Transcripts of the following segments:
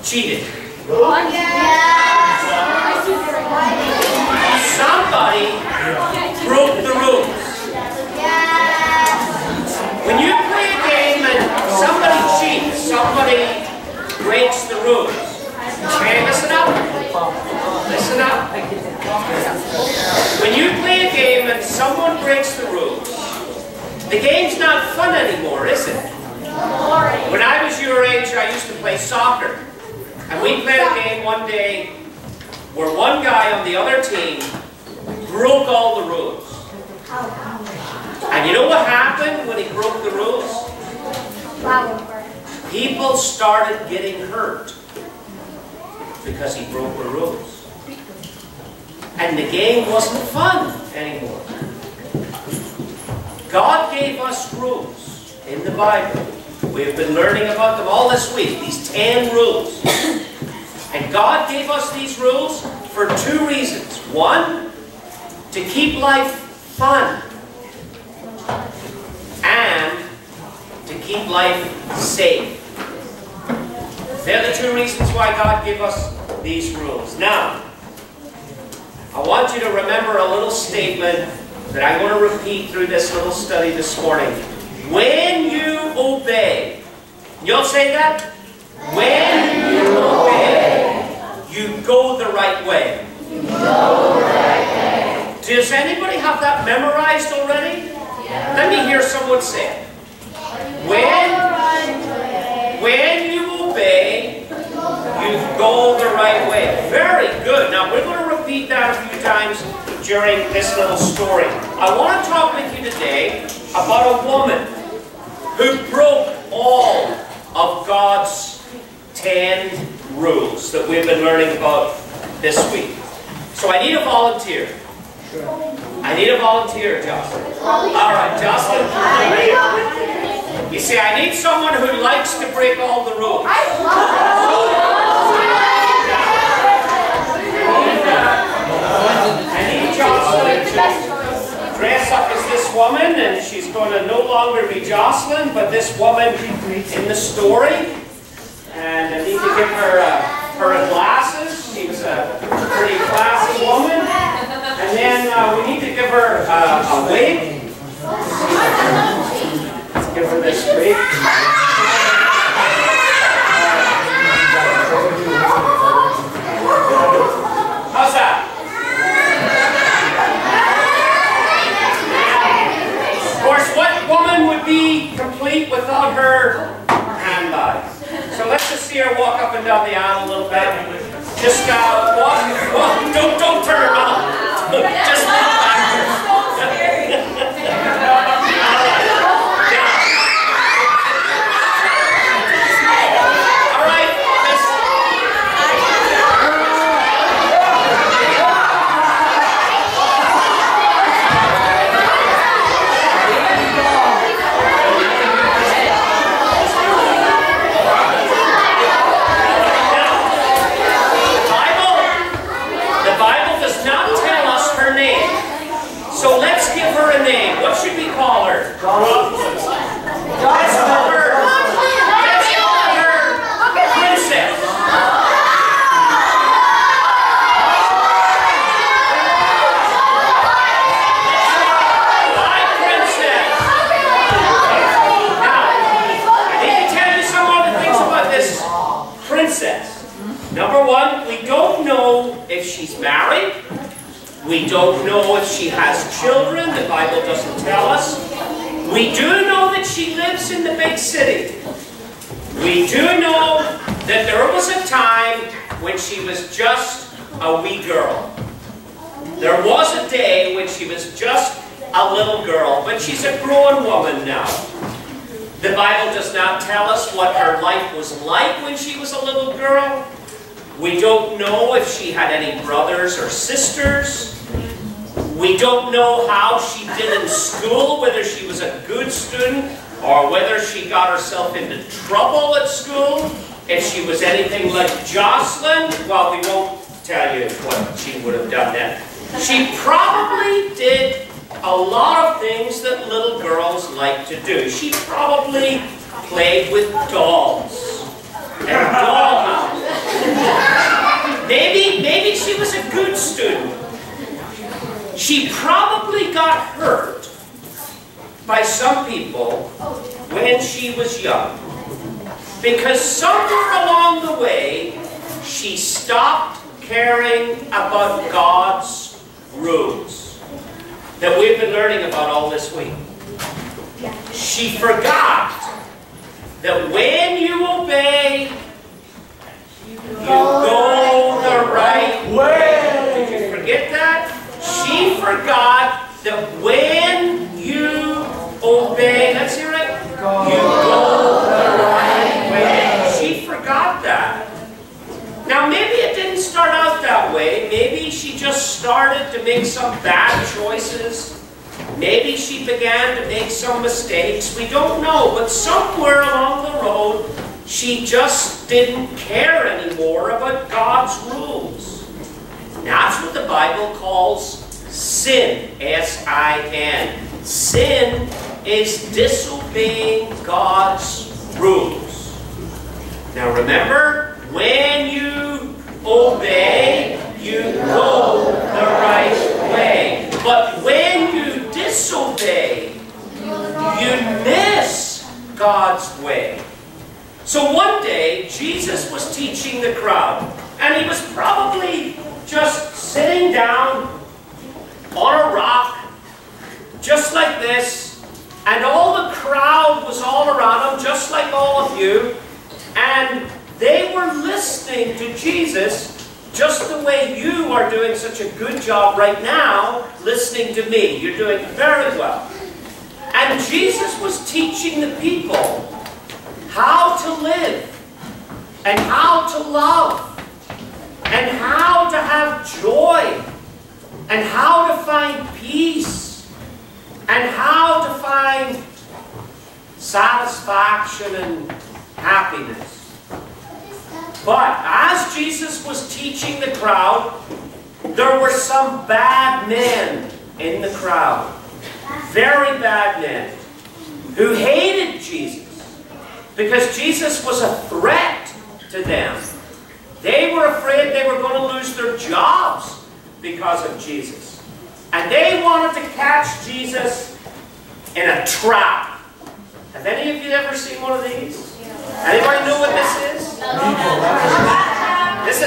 cheated? Somebody broke the rules. When you play a game and somebody cheats, somebody breaks the rules. Okay, listen up. Listen up. When you play a game and someone breaks the rules, the game's not fun anymore, is it? When I was your age, I used to play soccer. And we played a game one day where one guy on the other team broke all the rules. And you know what happened when he broke the rules? People started getting hurt because he broke the rules. And the game wasn't fun anymore. God gave us rules in the Bible. We've been learning about them all this week, these 10 rules. And God gave us these rules for 2 reasons. One, to keep life fun. And to keep life safe. They're the 2 reasons why God gave us these rules. Now, I want you to remember a little statement that I'm going to repeat through this little study this morning. When you obey, you'll say that? When you obey, you go the right way. You go the right way. Does anybody have that memorized already? Yeah. Let me hear someone say it. When you obey, you go the right way. Very good. Now we're going to repeat that a few times during this little story. I want to talk with you today about a woman who broke all of God's 10 rules that we've been learning about this week. So I need a volunteer. I need a volunteer, Jocelyn. All right, Jocelyn. You see, I need someone who likes to break all the rules. I need Jocelyn to dress up as this woman, and she's going to no longer be Jocelyn, but this woman in the story. And I need to give her her glasses. She was a pretty classy woman. And then we need to give her a wig. Let's give her this wig. How's that? Of course, what woman would be complete without her handbag? So let's just see her walk up and down the aisle a little bit. Just walk. Oh, don't turn around. Just walk backwards. All right. The Bible does not tell us her name. So let's give her a name. What should we call her? Let's call her Princess. Hi, Princess. Now, I need to tell you some other things about this princess. Number one, we don't know if she's married. We don't know if she has children. The Bible doesn't tell us. We do know that she lives in the big city. We do know that there was a time when she was just a wee girl. There was a day when she was just a little girl, but she's a grown woman now. The Bible does not tell us what her life was like when she was a little girl. We don't know if she had any brothers or sisters. We don't know how she did in school, whether she was a good student or whether she got herself into trouble at school. If she was anything like Jocelyn, well, we won't tell you what she would have done then. She probably did a lot of things that little girls like to do. She probably played with dolls and dollhouses. Maybe she was a good student. She probably got hurt by some people when she was young. Because somewhere along the way, she stopped caring about God's rules that we've been learning about all this week. She forgot that when you obey, you go the right way. Did you forget that? She forgot that when you obey, let's hear it, you go the right way. She forgot that. Now maybe it didn't start out that way. Maybe she just started to make some bad choices. Maybe she began to make some mistakes. We don't know. But somewhere along the road, she just didn't care anymore about God's rules. That's what the Bible calls sin. S-I-N. Sin is disobeying God's rules. Now remember, when you obey, you go the right way. But when you disobey, you miss God's way. So one day, Jesus was teaching the crowd, and he was probably just sitting down on a rock, just like this, and all the crowd was all around him, just like all of you, and they were listening to Jesus just the way you are doing such a good job right now listening to me. You're doing very well. And Jesus was teaching the people how to live, and how to love, and how to have joy, and how to find peace, and how to find satisfaction and happiness. But as Jesus was teaching the crowd, there were some bad men in the crowd. Very bad men who hated Jesus because Jesus was a threat to them. They were afraid they were going to lose their jobs because of Jesus. And they wanted to catch Jesus in a trap. Have any of you ever seen one of these? Anybody know what this is? This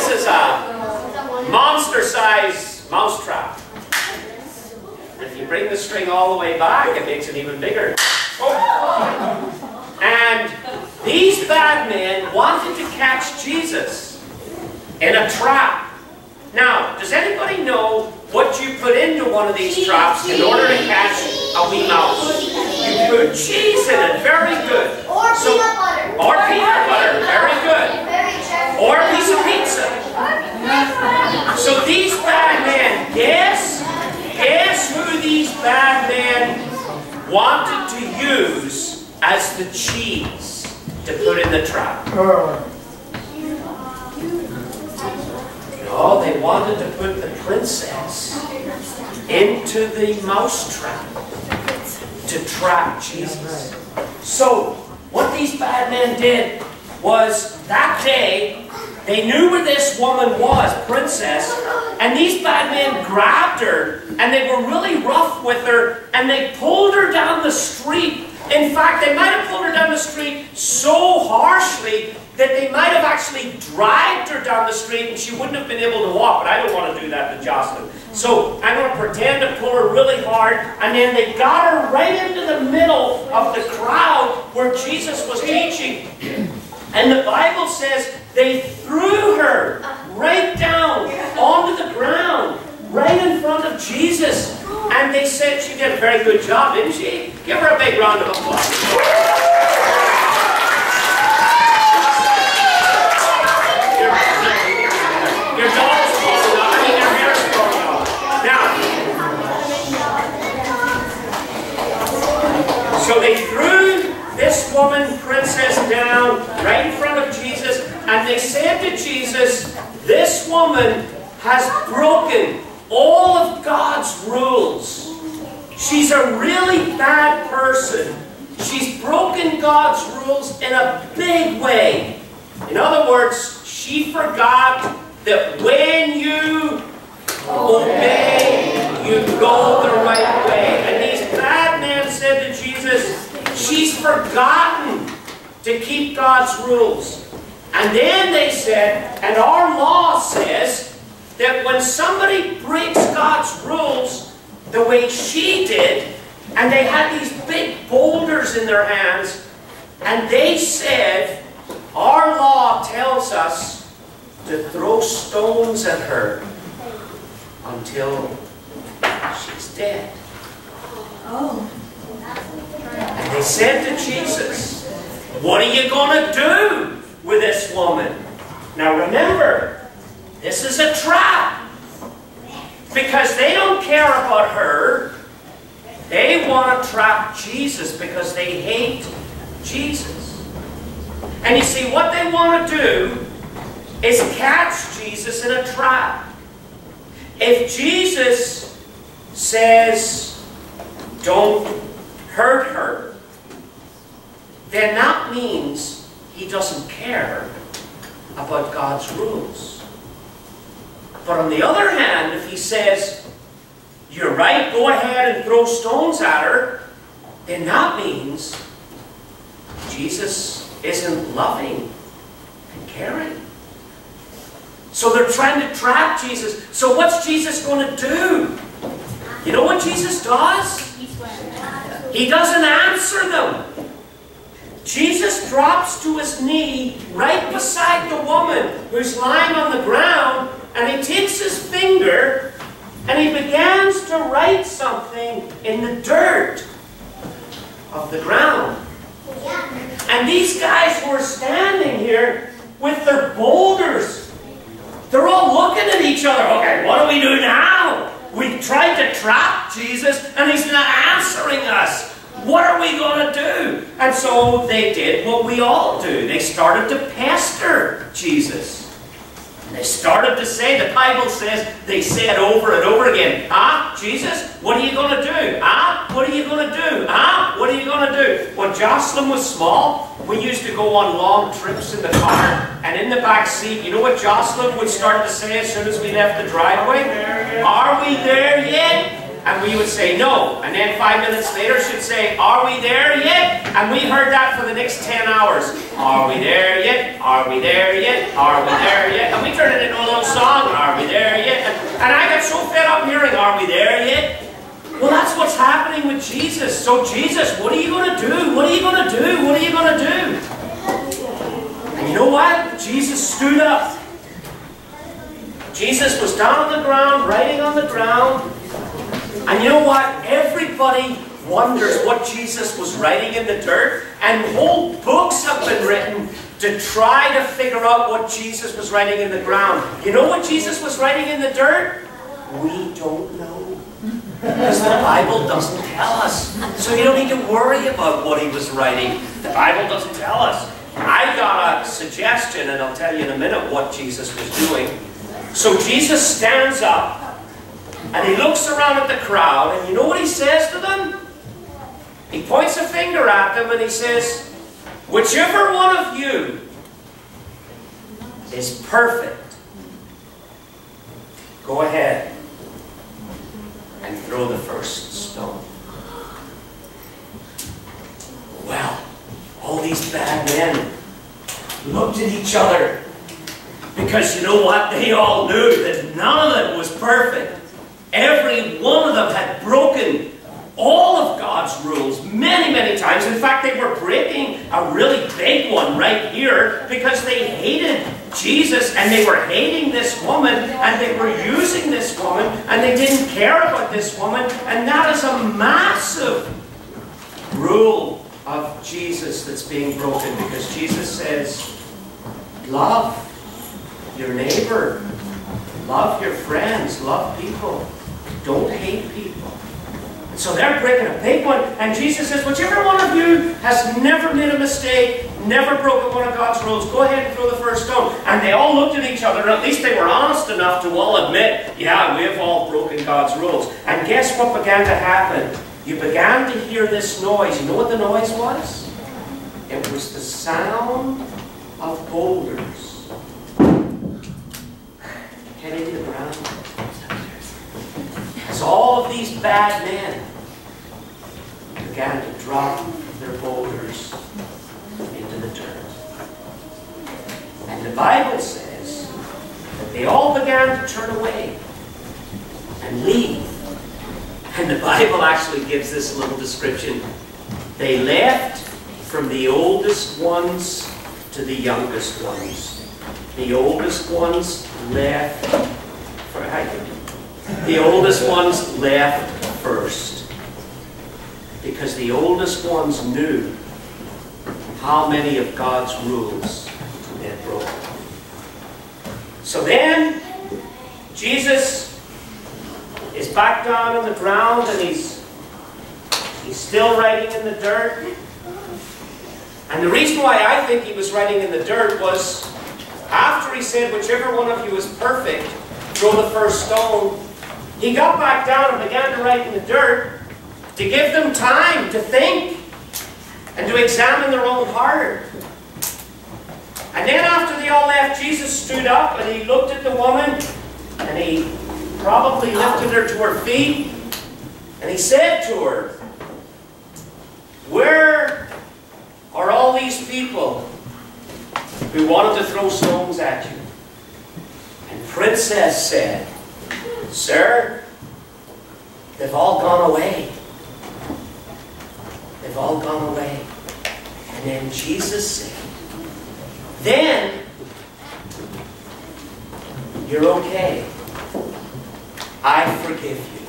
is a monster-sized mousetrap. If you bring the string all the way back, it makes it even bigger. Oh. And these bad men wanted to catch Jesus in a trap. Now, does anybody know what you put into one of these traps in order to catch a wee mouse? You put cheese in it. Very good. Or peanut butter. Or peanut butter. Very good. Or a piece of pizza. So these bad men, guess who these bad men wanted to use as the cheese to put in the trap? No, they wanted to put the princess into the mousetrap to trap Jesus. So, what these bad men did was, that day, they knew where this woman was, princess, and these bad men grabbed her, and they were really rough with her, and they pulled her down the street. In fact, they might have pulled her down the street so harshly that they might have actually dragged her down the street and she wouldn't have been able to walk. But I don't want to do that to Jocelyn. So I'm going to pretend to pull her really hard, and then they got her right into the middle of the crowd where Jesus was teaching. And the Bible says they threw her right down onto the ground, right in front of Jesus. And they said she did a very good job, didn't she? Give her a big round of applause. Your doll's falling off. I mean, your hair's falling off. Now, so they threw this woman, princess, down right in front of Jesus, and they said to Jesus, this woman has broken all of God's rules. She's a really bad person. She's broken God's rules in a big way. In other words, she she forgot that when you obey, you go the right way. And these bad men said to Jesus, she's forgotten to keep God's rules. And then they said, and our law says that when somebody breaks God's rules the way she did, and they had these big boulders in their hands, and they said, our law tells us to throw stones at her until she's dead. Oh. And they said to Jesus, what are you going to do with this woman? Now remember, this is a trap. Because they don't care about her. They want to trap Jesus because they hate Jesus. And you see, what they want to do is catch Jesus in a trap. If Jesus says, don't hurt her, then that means he doesn't care about God's rules. But on the other hand, if he says, you're right, go ahead and throw stones at her, then that means Jesus isn't loving and caring. So they're trying to trap Jesus. So what's Jesus going to do? You know what Jesus does? He doesn't answer them. Jesus drops to his knee right beside the woman who's lying on the ground, and he takes his finger and he begins to write something in the dirt of the ground. And these guys were standing here with their boulders. They're all looking at each other. Okay, what do we do now? We tried to trap Jesus and he's not answering us. What are we going to do? And so they did what we all do. They started to pester Jesus. They started to say, the Bible says, they said over and over again, Jesus, what are you going to do? What are you going to do? What are you going to do? When Jocelyn was small, we used to go on long trips in the car, and in the back seat, you know what Jocelyn would start to say as soon as we left the driveway? Are we there yet? And we would say no. And then 5 minutes later she'd say, are we there yet? And we heard that for the next 10 hours. Are we there yet? Are we there yet? Are we there yet? And we turned it into a little song. Are we there yet? And I got so fed up hearing, are we there yet? Well, that's what's happening with Jesus. So Jesus, what are you going to do? What are you going to do? What are you going to do? And you know what? Jesus stood up. Jesus was down on the ground, writing on the ground. And you know what? Everybody wonders what Jesus was writing in the dirt. And whole books have been written to try to figure out what Jesus was writing in the ground. You know what Jesus was writing in the dirt? We don't know. Because the Bible doesn't tell us. So you don't need to worry about what he was writing. The Bible doesn't tell us. I got a suggestion, and I'll tell you in a minute what Jesus was doing. So Jesus stands up. And he looks around at the crowd, and you know what he says to them? He points a finger at them and he says, whichever one of you is perfect, go ahead and throw the first stone. Well, all these bad men looked at each other, because you know what? They all knew that none of it was perfect. Every one of them had broken all of God's rules many, many times. In fact, they were breaking a really big one right here because they hated Jesus and they were hating this woman and they were using this woman and they didn't care about this woman. And that is a massive rule of Jesus that's being broken, because Jesus says, love your neighbor, love your friends, love people. Don't hate people. And so they're breaking a big one. And Jesus says, whichever one of you has never made a mistake, never broken one of God's rules, go ahead and throw the first stone. And they all looked at each other, and at least they were honest enough to all admit, yeah, we've all broken God's rules. And guess what began to happen? You began to hear this noise. You know what the noise was? It was the sound of boulders heading to the ground as all of these bad men began to drop their boulders into the dirt. And the Bible says that they all began to turn away and leave. And the Bible actually gives this little description. They left from the oldest ones to the youngest ones. The oldest ones left the oldest ones left first. Because the oldest ones knew how many of God's rules they had broken. So then, Jesus is back down on the ground and he's still writing in the dirt. And the reason why I think he was writing in the dirt was after he said, whichever one of you is perfect, throw the first stone, he got back down and began to write in the dirt to give them time to think and to examine their own heart. And then after they all left, Jesus stood up and he looked at the woman and he probably lifted her to her feet and he said to her, where are all these people who wanted to throw stones at you? And Princess said, sir, they've all gone away. They've all gone away. And then Jesus said, then you're okay. I forgive you.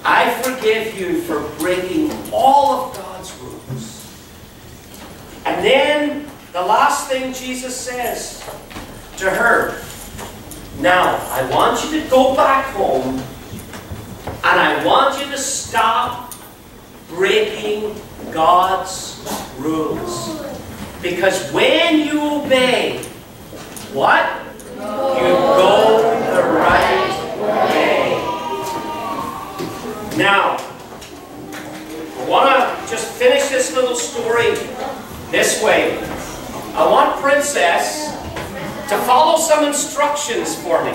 I forgive you for breaking all of God's rules. And then the last thing Jesus says to her, now I want you to go back home and I want you to stop breaking God's rules. Because when you obey, what? You go the right way. Now, I want to just finish this little story this way. I want Princess to follow some instructions for me.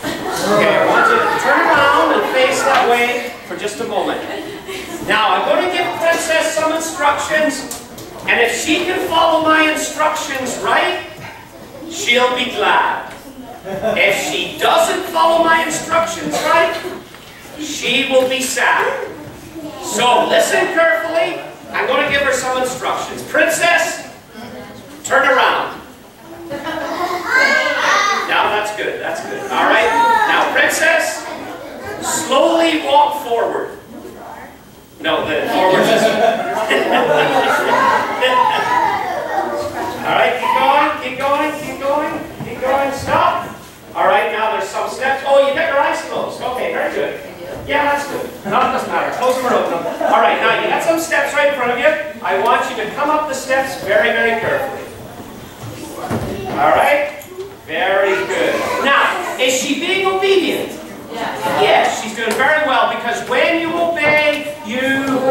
Okay, I want you to turn around and face that way for just a moment. Now, I'm going to give Princess some instructions, and if she can follow my instructions right, she'll be glad. If she doesn't follow my instructions right, she will be sad. So, listen carefully. I'm going to give her some instructions. Princess, turn around. Now, that's good. That's good. All right. Now, Princess, slowly walk forward. No, the forward is... All right, keep going, keep going, keep going, keep going. Stop. All right, now there's some steps. Oh, you got your eyes closed. Okay, very good. Yeah, that's good. No, it doesn't matter. Close them or open them. All right, now you got some steps right in front of you. I want you to come up the steps very, very carefully. All right? Very good. Now, is she being obedient? Yes, she's doing very well because when you obey, you go the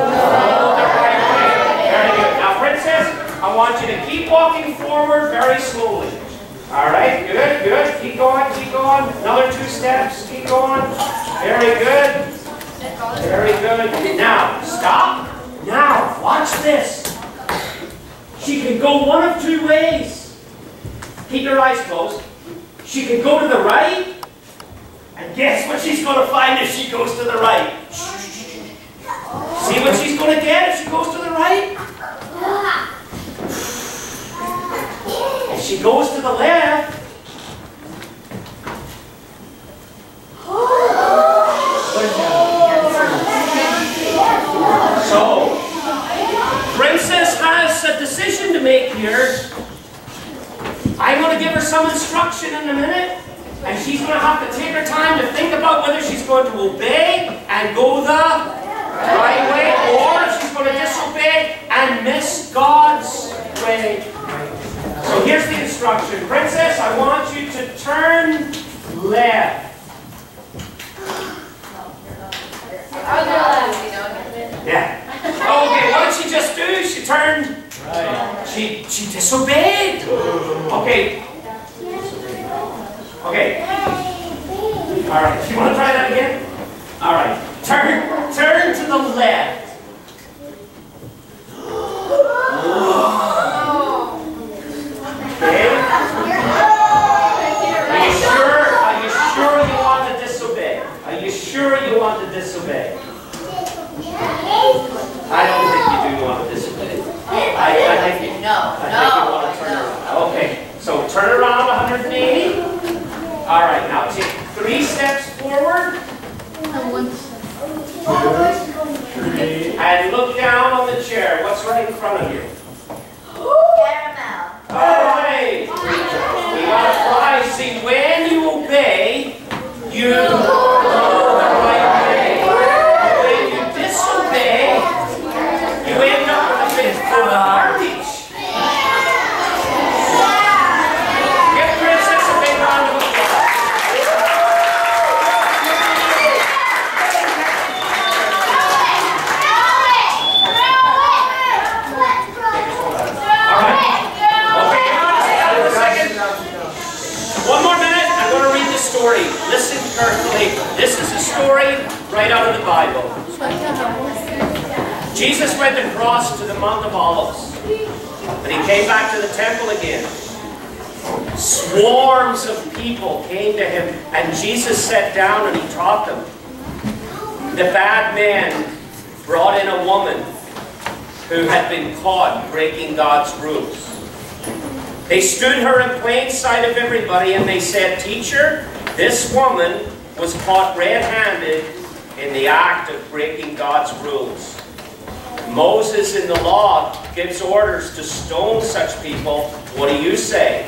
right way. Very good. Now, Princess, I want you to keep walking forward very slowly. All right, good, good. Keep going, keep going. Another 2 steps. Keep going. Very good. Very good. Now, stop. Now, watch this. She can go one of 2 ways. Keep your eyes closed. She can go to the right. And guess what she's going to find if she goes to the right? See what she's going to get if she goes to the right? If she goes to the left, so Princess has a decision to make here. I'm going to give her some instruction in a minute. And she's going to have to take her time to think about whether she's going to obey and go the right way, or if she's going to disobey and miss God's way. So here's the instruction. Princess, I want you to turn left. Yeah. Okay, what did she just do? She turned right. She disobeyed. Okay. Okay. All right. You want to try that again? All right. Turn to the left. Okay. Are you sure you want to disobey? Are you sure you want to disobey? I don't think you do want to disobey. I think you want to turn around. Okay. So turn around 180. All right. Now take 3 steps forward. And look down on the chair. What's right in front of you? Caramel. All right. We got to fly. See, when you obey, you go the right way. When you disobey, you end up with a bit full of garbage. Give Princess a big round of applause. All right. Okay, hold on a second. One more minute. I'm going to read the story. Listen carefully. This is a story right out of the Bible. Jesus went across to the Mount of Olives, and he came back to the temple again. Swarms of people came to him, and Jesus sat down and he taught them. The bad man brought in a woman who had been caught breaking God's rules. They stood her in plain sight of everybody, and they said, "Teacher, this woman was caught red-handed in the act of breaking God's rules. Moses in the law gives orders to stone such people. What do you say?"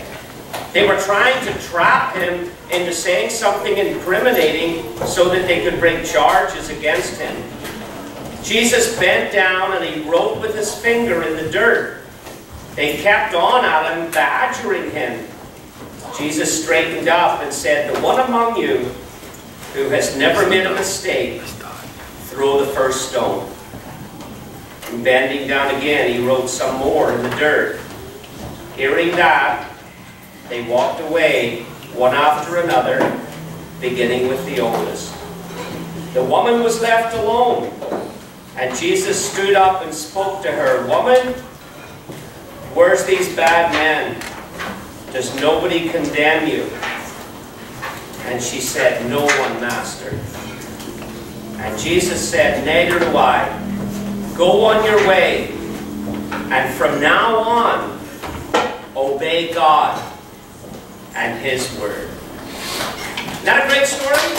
They were trying to trap him into saying something incriminating so that they could bring charges against him. Jesus bent down and he wrote with his finger in the dirt. They kept on at him, badgering him. Jesus straightened up and said, "The one among you who has never made a mistake, throw the first stone." And bending down again, he wrote some more in the dirt. Hearing that, they walked away, one after another, beginning with the oldest. The woman was left alone, and Jesus stood up and spoke to her. "Woman, where's these bad men? Does nobody condemn you?" And she said, "No one, Master." And Jesus said, "Neither do I. Go on your way, and from now on, obey God and His word." Isn't that a great story?